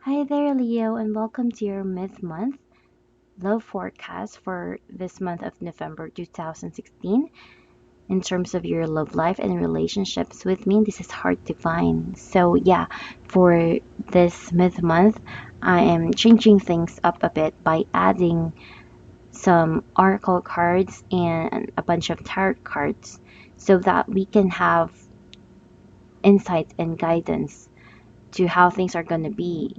Hi there, Leo, and welcome to your Myth Month love forecast for this month of November 2016. In terms of your love life and relationships with me, this is hard to find. So, yeah, for this Myth Month, I am changing things up a bit by adding some oracle cards and a bunch of tarot cards so that we can have insight and guidance to how things are going to be.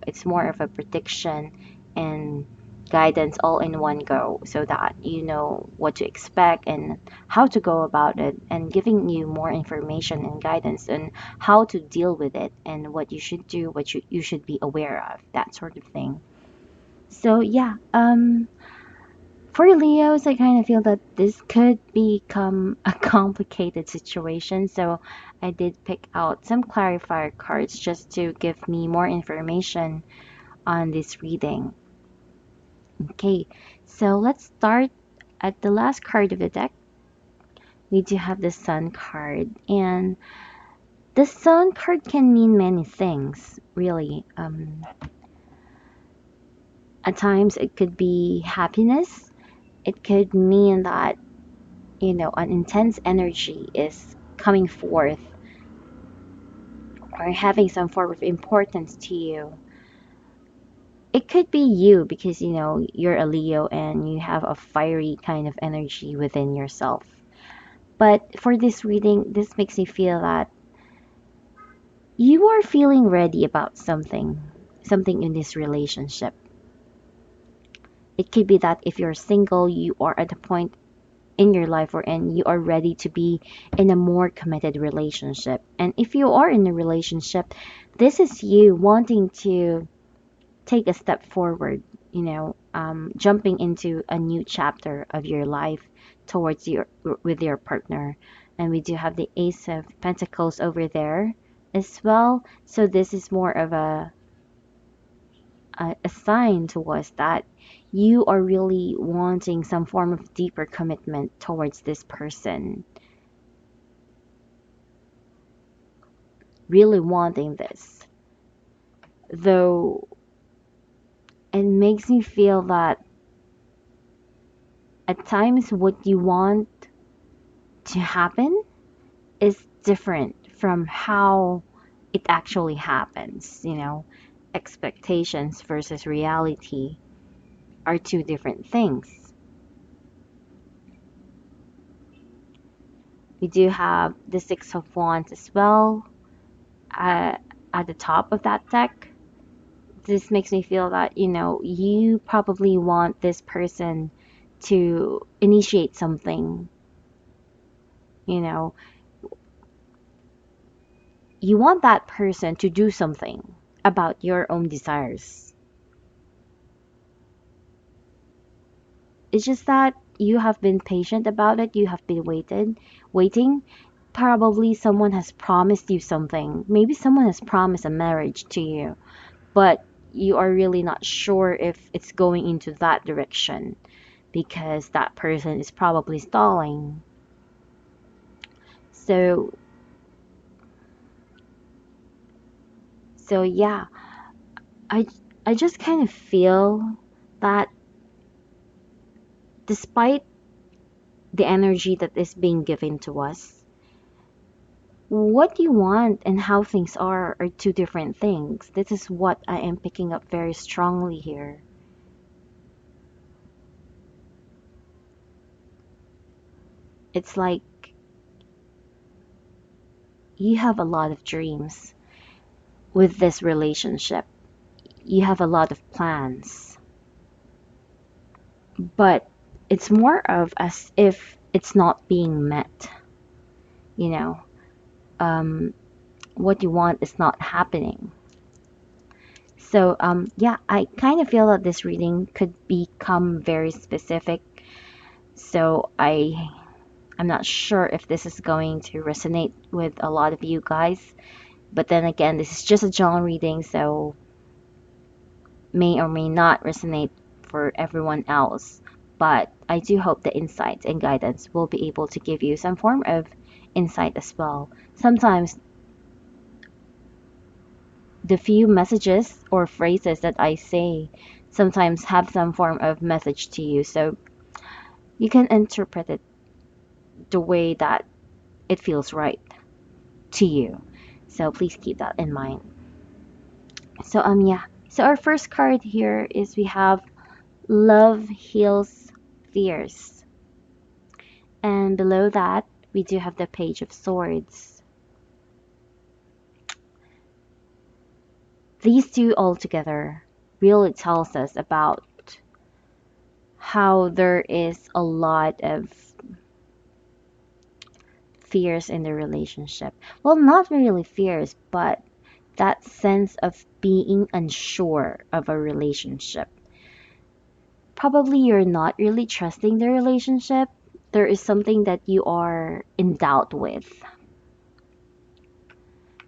It's more of a prediction and guidance all in one go so that you know what to expect and how to go about it, and giving you more information and guidance on how to deal with it and what you should do, what you should be aware of, that sort of thing. So, yeah, for Leos, I kind of feel that this could become a complicated situation. So I did pick out some clarifier cards just to give me more information on this reading. Okay, so let's start at the last card of the deck. We do have the Sun card, and the Sun card can mean many things, really. At times, it could be happiness. It could mean that an intense energy is coming forth or having some form of importance to you. It could be you because you're a Leo and you have a fiery kind of energy within yourself. But for this reading, this makes me feel that you are feeling ready about something in this relationship. It could be that if you're single, you are at a point in your life wherein you are ready to be in a more committed relationship. And if you are in a relationship, this is you wanting to take a step forward, jumping into a new chapter of your life towards your with your partner. And we do have the Ace of Pentacles over there as well. So this is more of a sign to us that you are really wanting some form of deeper commitment towards this person, really wanting this. Though it makes me feel that at times what you want to happen is different from how it actually happens. Expectations versus reality are two different things. We do have the Six of Wands as well uh, at the top of that deck. This makes me feel that, you probably want this person to initiate something. You know, you want that person to do something about your own desires. It's just that you have been patient about it, you have been waiting. Probably someone has promised you something. Maybe someone has promised a marriage to you, but you are really not sure if it's going into that direction because that person is probably stalling. So yeah, I I just kind of feel that despite the energy that is being given to us, what you want and how things are two different things. This is what I am picking up very strongly here. It's like you have a lot of dreams with this relationship. You have a lot of plans, but it's more of as if it's not being met. You know, um, what you want is not happening. So, yeah, I kind of feel that this reading could become very specific. So I'm not sure if this is going to resonate with a lot of you guys. But then again, this is just a general reading, so may or may not resonate for everyone else. But I do hope the insights and guidance will be able to give you some form of insight as well. Sometimes The few messages or phrases that I say sometimes have some form of message to you. So you can interpret it the way that it feels right to you. So please keep that in mind. So yeah. So our first card here is we have Love Heals Fears. And below that, we do have the Page of Swords. These two all together really tells us about how there is a lot of fears in the relationship. Well, not really fears, but that sense of being unsure of a relationship. Probably you're not really trusting the relationship. There is something that you are in doubt with.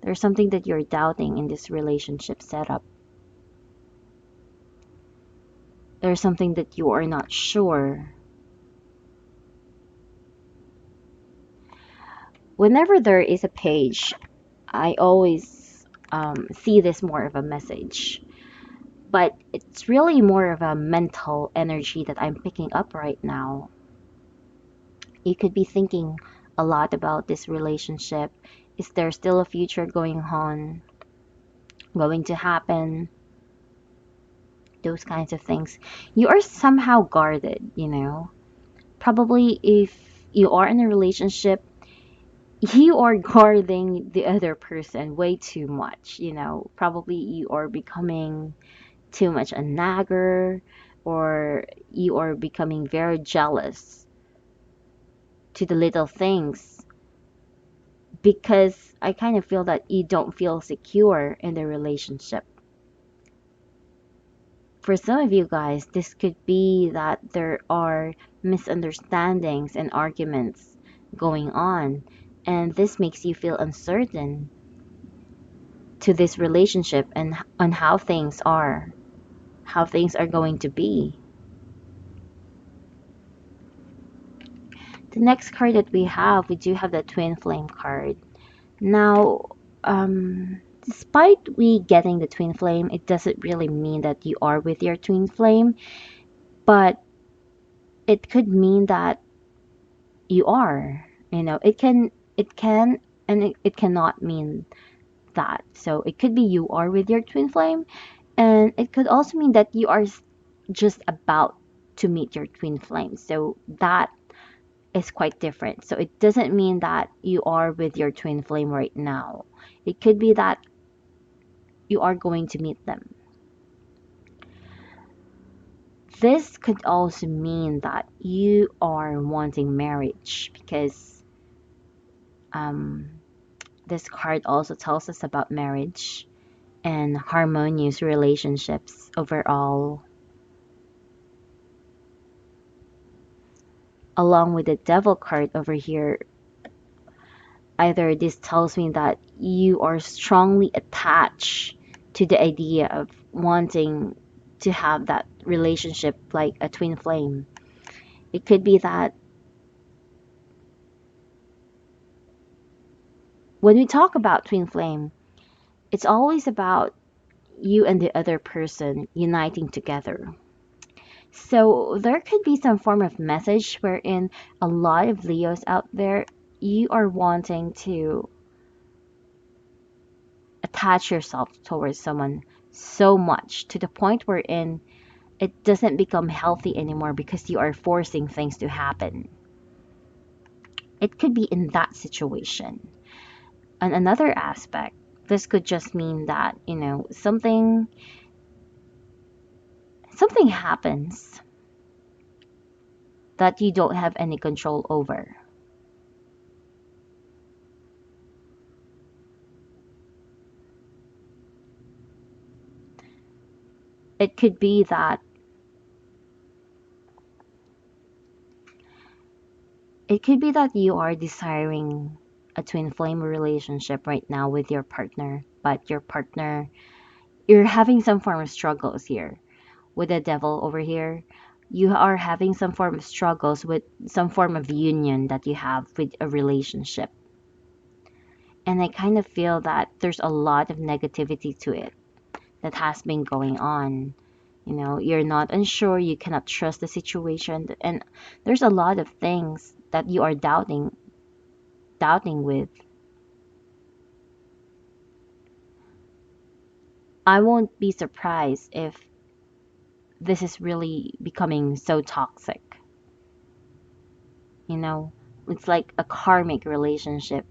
There's something that you're doubting in this relationship setup. There's something that you are not sure. Whenever there is a page, I always see this more of a message. But it's really more of a mental energy that I'm picking up right now. You could be thinking a lot about this relationship. Is there still a future going on, going to happen? Those kinds of things. You are somehow guarded. Probably if you are in a relationship, you are guarding the other person way too much. Probably you are becoming too much a nagger, or you are becoming very jealous to the little things, because I kind of feel that you don't feel secure in the relationship. For some of you guys, this could be that there are misunderstandings and arguments going on, and this makes you feel uncertain to this relationship and on how things are going to be. The next card that we do have the Twin Flame card. Now, despite we getting the Twin Flame, it doesn't really mean that you are with your Twin Flame, but it could mean that you are. It can, and it cannot mean that. So it could be you are with your Twin Flame, and it could also mean that you are just about to meet your Twin Flame. So that is quite different. So it doesn't mean that you are with your Twin Flame right now. It could be that you are going to meet them. This could also mean that you are wanting marriage, because um, this card also tells us about marriage and harmonious relationships overall. Along with the Devil card over here, either this tells me that you are strongly attached to the idea of wanting to have that relationship like a twin flame. It could be that when we talk about twin flame, it's always about you and the other person uniting together. So there could be some form of message wherein a lot of Leos out there, you are wanting to attach yourself towards someone so much to the point wherein it doesn't become healthy anymore because you are forcing things to happen. It could be in that situation. And another aspect, this could just mean that, something happens that you don't have any control over. It could be that you are desiring a twin flame relationship right now with your partner, but your partner, you're having some form of struggles here. With the devil over here, you are having some form of struggles with some form of union that you have with a relationship. And I kind of feel that there's a lot of negativity to it that has been going on. You know, you're not unsure, you cannot trust the situation, and there's a lot of things that you are doubting with. I won't be surprised if this is really becoming so toxic. You know, it's like a karmic relationship.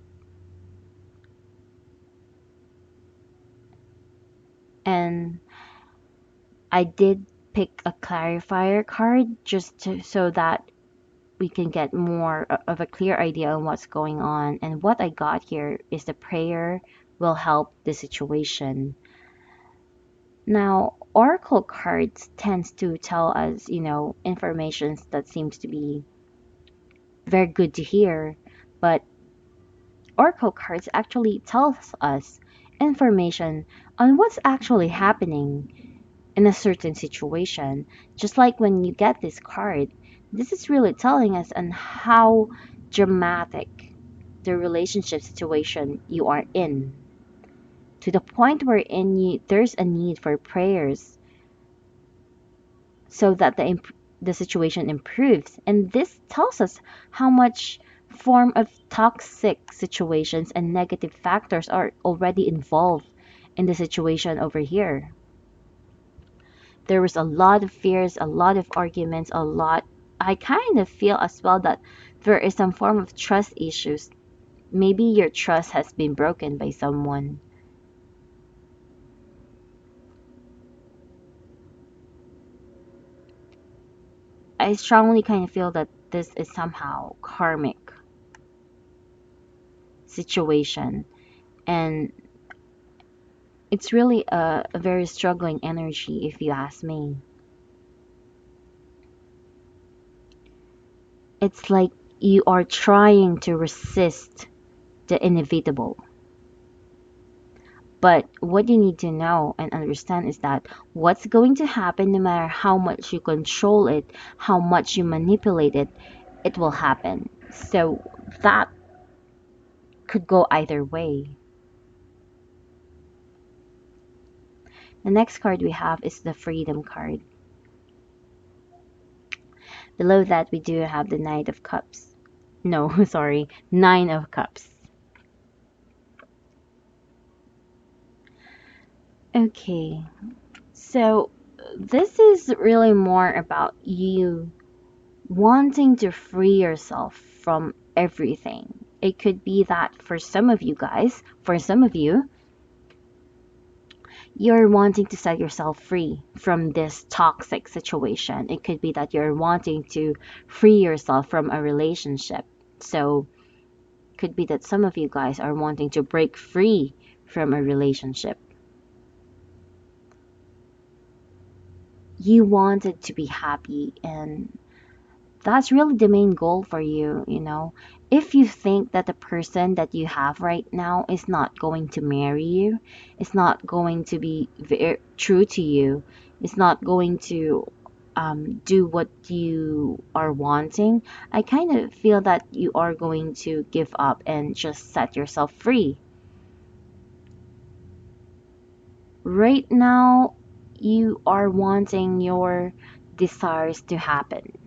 And I did pick a clarifier card just so that we can get more of a clear idea on what's going on. And what I got here is the prayer will help the situation. Now, oracle cards tends to tell us, information that seems to be very good to hear, but oracle cards actually tells us information on what's actually happening in a certain situation. Just like when you get this card, this is really telling us on how dramatic the relationship situation you are in, to the point where there's a need for prayers so that the situation improves. And this tells us how much form of toxic situations and negative factors are already involved in the situation over here. There was a lot of fears, a lot of arguments, a lot. I kind of feel as well that there is some form of trust issues. Maybe your trust has been broken by someone. I strongly kind of feel that this is somehow karmic situation, and it's really a very struggling energy if you ask me. It's like you are trying to resist the inevitable. But what you need to know and understand is that what's going to happen, no matter how much you control it, how much you manipulate it, it will happen. So that could go either way. The next card we have is the Freedom card. Below that, we do have the Knight of Cups. No, sorry, Nine of Cups. Okay, so this is really more about you wanting to free yourself from everything. It could be that for some of you guys, for some of you, you're wanting to set yourself free from this toxic situation. It could be that you're wanting to free yourself from a relationship. So, could be that some of you guys are wanting to break free from a relationship. You wanted to be happy, and that's really the main goal for you. If you think that the person that you have right now is not going to marry you, is not going to be true to you, is not going to do what you are wanting, I kind of feel that you are going to give up and just set yourself free. Right now, you are wanting your desires to happen.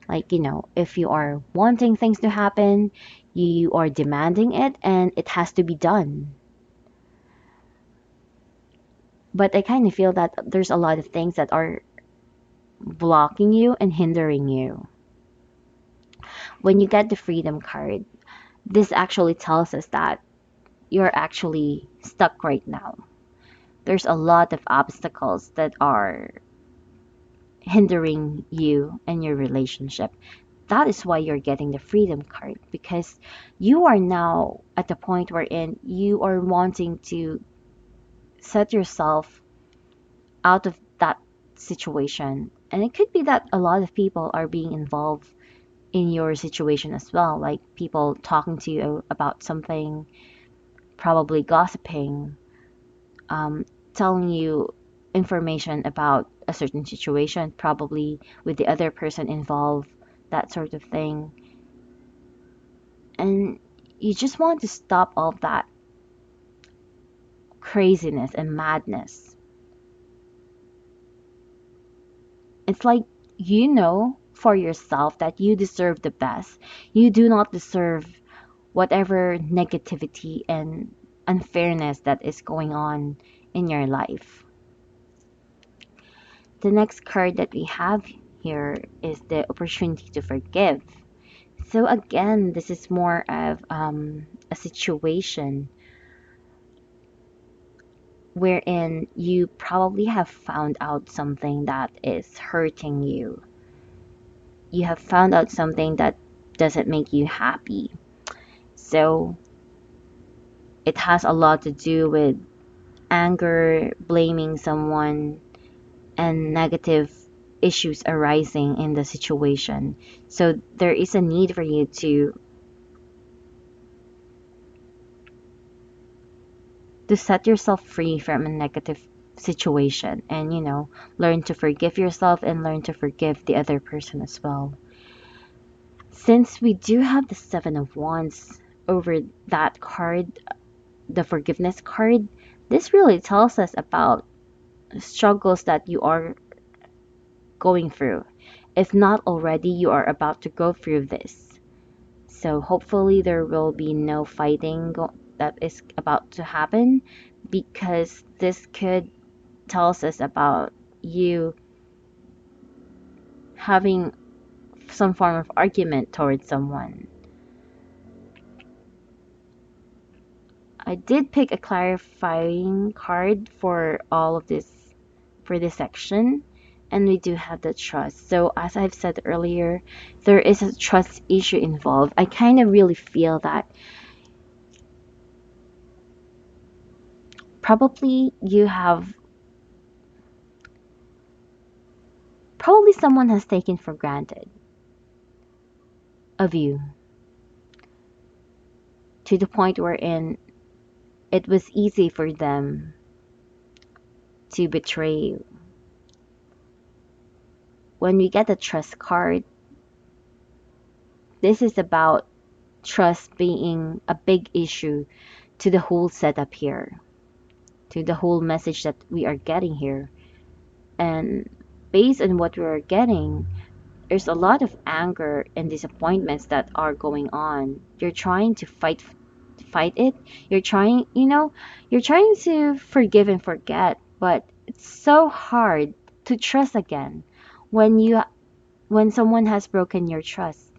Like, if you are wanting things to happen, you are demanding it and it has to be done. But I kind of feel that there's a lot of things that are blocking you and hindering you. When you get the freedom card, this actually tells us that you're actually stuck right now. There's a lot of obstacles that are hindering you and your relationship. That is why you're getting the freedom card, because you are now at the point wherein you are wanting to set yourself out of that situation. And it could be that a lot of people are being involved in your situation as well, like people talking to you about something, probably gossiping, um, telling you information about a certain situation, probably with the other person involved, that sort of thing. And You just want to stop all that craziness and madness. It's like you know for yourself that you deserve the best. You do not deserve whatever negativity and unfairness that is going on in your life. The next card that we have here is the opportunity to forgive. So, again, this is more of a situation wherein you probably have found out something that is hurting you. You have found out something that doesn't make you happy. So, it has a lot to do with anger, blaming someone, and negative issues arising in the situation. So there is a need for you to set yourself free from a negative situation and learn to forgive yourself and learn to forgive the other person as well. Since we do have the 7 of Wands over that card, the forgiveness card, this really tells us about struggles that you are going through. If not already, you are about to go through this. So hopefully there will be no fighting that is about to happen, because this could tells us about you having some form of argument towards someone. I did pick a clarifying card for all of this for this section, and we do have the trust. So as I've said earlier, there is a trust issue involved. I kind of really feel that probably you have probably someone has taken for granted of you to the point wherein it was easy for them to betray you. When we get the trust card, this is about trust being a big issue to the whole setup here, to the whole message that we are getting here. And based on what we are getting, there's a lot of anger and disappointments that are going on. You're trying to fight it. You're trying to forgive and forget, but it's so hard to trust again when someone has broken your trust.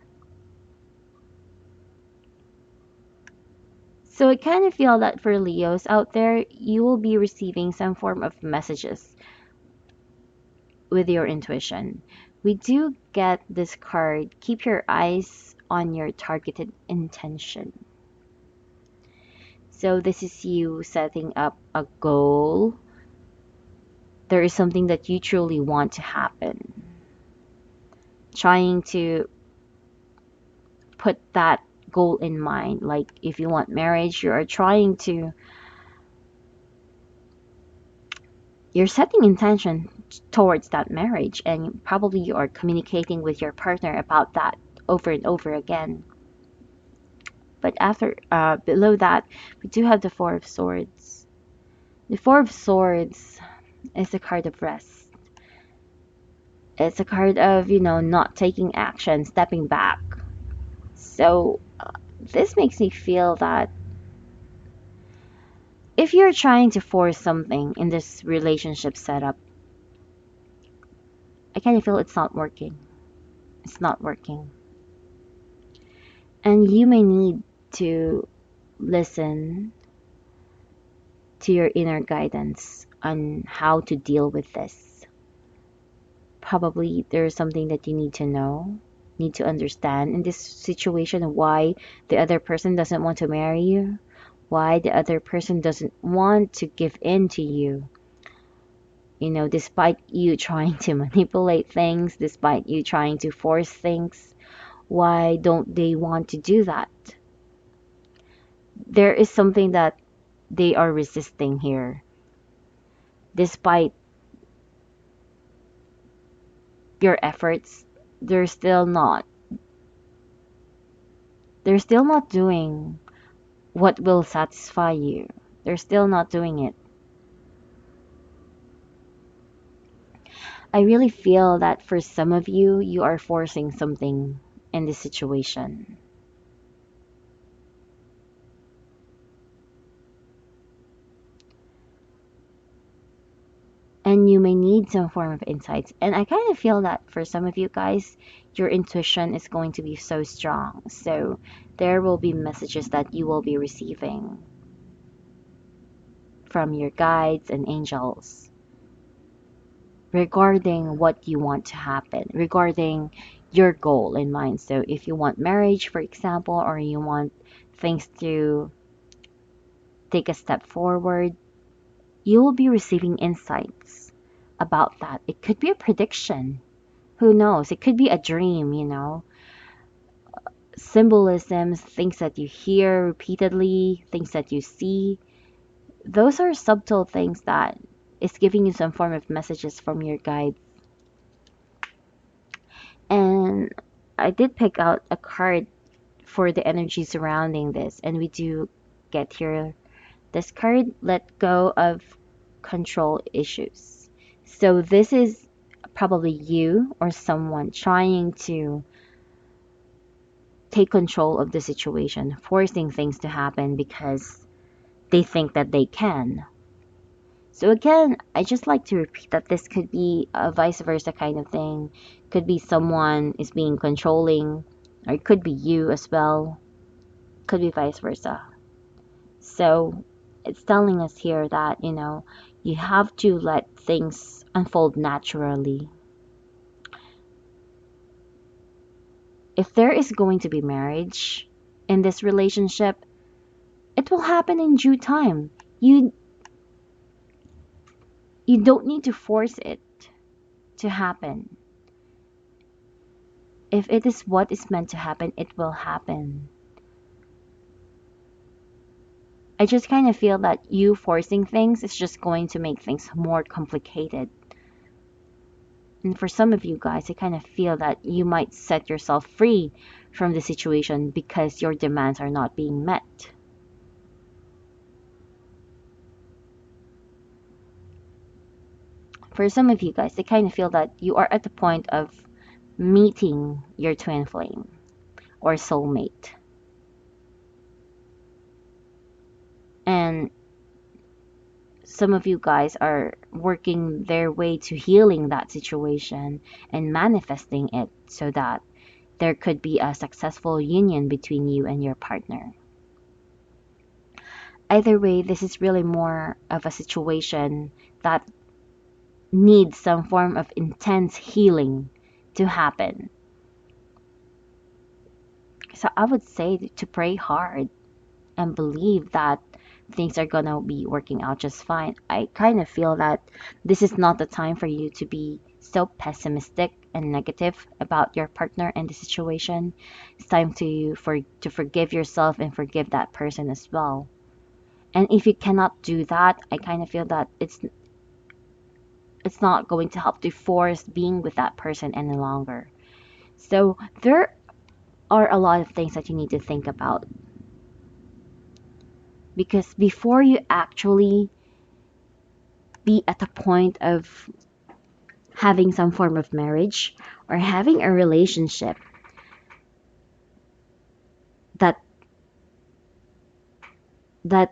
So I kind of feel that for Leos out there, you will be receiving some form of messages with your intuition. We do get this card, keep your eyes on your targeted intention. So this is you setting up a goal. There is something that you truly want to happen. Trying to put that goal in mind. Like if you want marriage, you're setting intention towards that marriage, and probably you are communicating with your partner about that over and over again. But after below that, we do have the Four of Swords. The Four of Swords is a card of rest. It's a card of, not taking action, stepping back. So this makes me feel that if you're trying to force something in this relationship setup, I kind of feel it's not working. It's not working. And you may need to listen to your inner guidance on how to deal with this. Probably there's something that you need to know, need to understand in this situation, why the other person doesn't want to marry you, why the other person doesn't want to give in to you. Despite you trying to manipulate things, despite you trying to force things, why don't they want to do that? There is something that they are resisting here. Despite your efforts, they're still not. They're still not doing what will satisfy you. They're still not doing it. I really feel that for some of you, you are forcing something in this situation. And you may need some form of insights. And I kind of feel that for some of you guys, your intuition is going to be so strong. So there will be messages that you will be receiving from your guides and angels regarding what you want to happen, regarding your goal in mind. So if you want marriage, for example, or you want things to take a step forward, you will be receiving insights about that. It could be a prediction. Who knows? It could be a dream, symbolisms, things that you hear repeatedly, things that you see. Those are subtle things that is giving you some form of messages from your guide. And I did pick out a card for the energy surrounding this, and we do get here this card, let go of control issues. So this is probably you or someone trying to take control of the situation, forcing things to happen because they think that they can. So again, I just like to repeat that this could be a vice versa kind of thing. Could be someone is being controlling, or it could be you as well. Could be vice versa. So it's telling us here that, you have to let things unfold naturally. If there is going to be marriage in this relationship, it will happen in due time. You don't need to force it to happen. If it is what is meant to happen, it will happen. I just kind of feel that you forcing things is just going to make things more complicated. And for some of you guys, I kind of feel that you might set yourself free from the situation because your demands are not being met. For some of you guys, I kind of feel that you are at the point of meeting your twin flame or soulmate. And some of you guys are working their way to healing that situation and manifesting it so that there could be a successful union between you and your partner. Either way, this is really more of a situation that needs some form of intense healing to happen. So I would say to pray hard and believe that things are gonna be working out just fine. I kind of feel that this is not the time for you to be so pessimistic and negative about your partner and the situation. It's time to forgive yourself and forgive that person as well. And if you cannot do that, I kind of feel that it's not going to help to force being with that person any longer. So there are a lot of things that you need to think about because before you actually be at the point of having some form of marriage or having a relationship that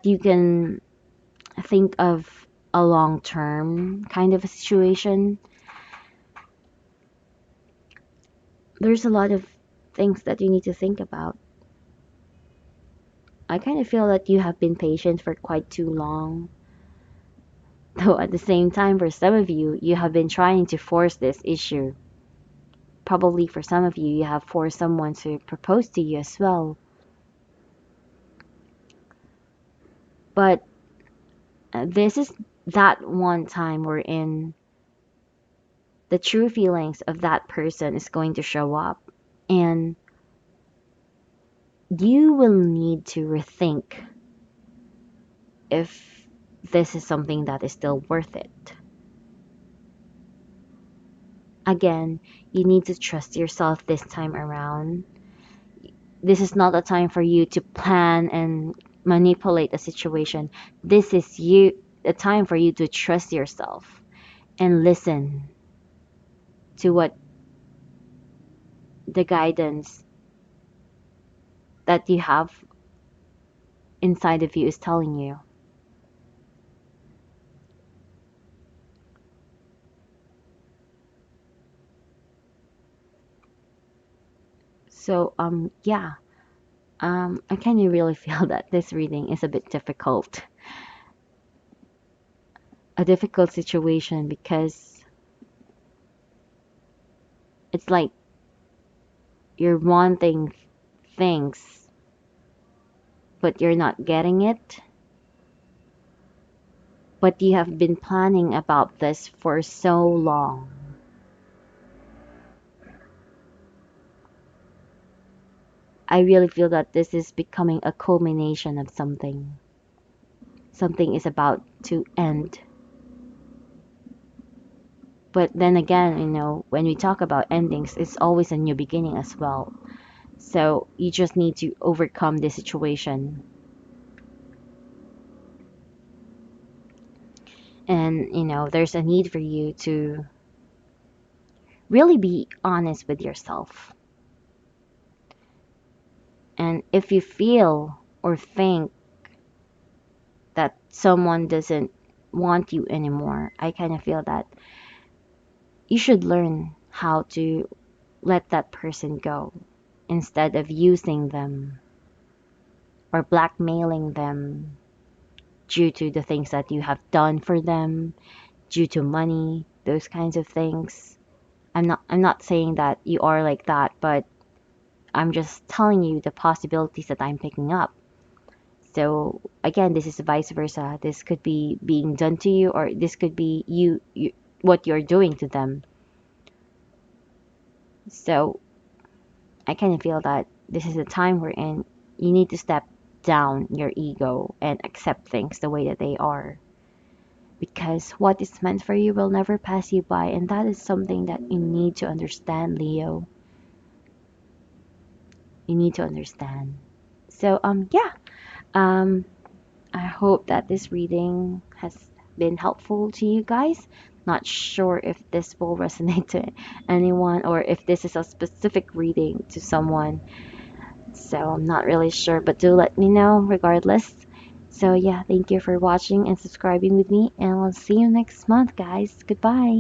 you can think of a long term kind of a situation, there's a lot of things that you need to think about. I kind of feel that you have been patient for quite too long. Though at the same time, for some of you, you have been trying to force this issue. Probably for some of you, you have forced someone to propose to you as well. But this is that one time wherein the true feelings of that person is going to show up. And you will need to rethink if this is something that is still worth it. Again, you need to trust yourself this time around. This is not a time for you to plan and manipulate a situation. This is you a time for you to trust yourself and listen to what the guidance that you have inside of you is telling you. So yeah, I kind of really feel that this reading is a bit difficult, a difficult situation because it's like you're wanting things, but you're not getting it. But you have been planning about this for so long. I really feel that this is becoming a culmination of something. Something is about to end. But then again, when we talk about endings, it's always a new beginning as well. So you just need to overcome this situation. And, there's a need for you to really be honest with yourself. And if you feel or think that someone doesn't want you anymore, I kind of feel that you should learn how to let that person go instead of using them or blackmailing them due to the things that you have done for them, due to money, those kinds of things. I'm not saying that you are like that, but I'm just telling you the possibilities that I'm picking up. So again, this is vice versa. This could be being done to you, or this could be you what you're doing to them. So I kind of feel that this is the time we're in. You need to step down your ego and accept things the way that they are. Because what is meant for you will never pass you by, and that is something that you need to understand, Leo. You need to understand. So yeah. Um I hope that this reading has been helpful to you guys. Not sure if this will resonate to anyone or if this is a specific reading to someone. So I'm not really sure, but do let me know regardless. So yeah, thank you for watching and subscribing with me, and I'll see you next month, guys. Goodbye.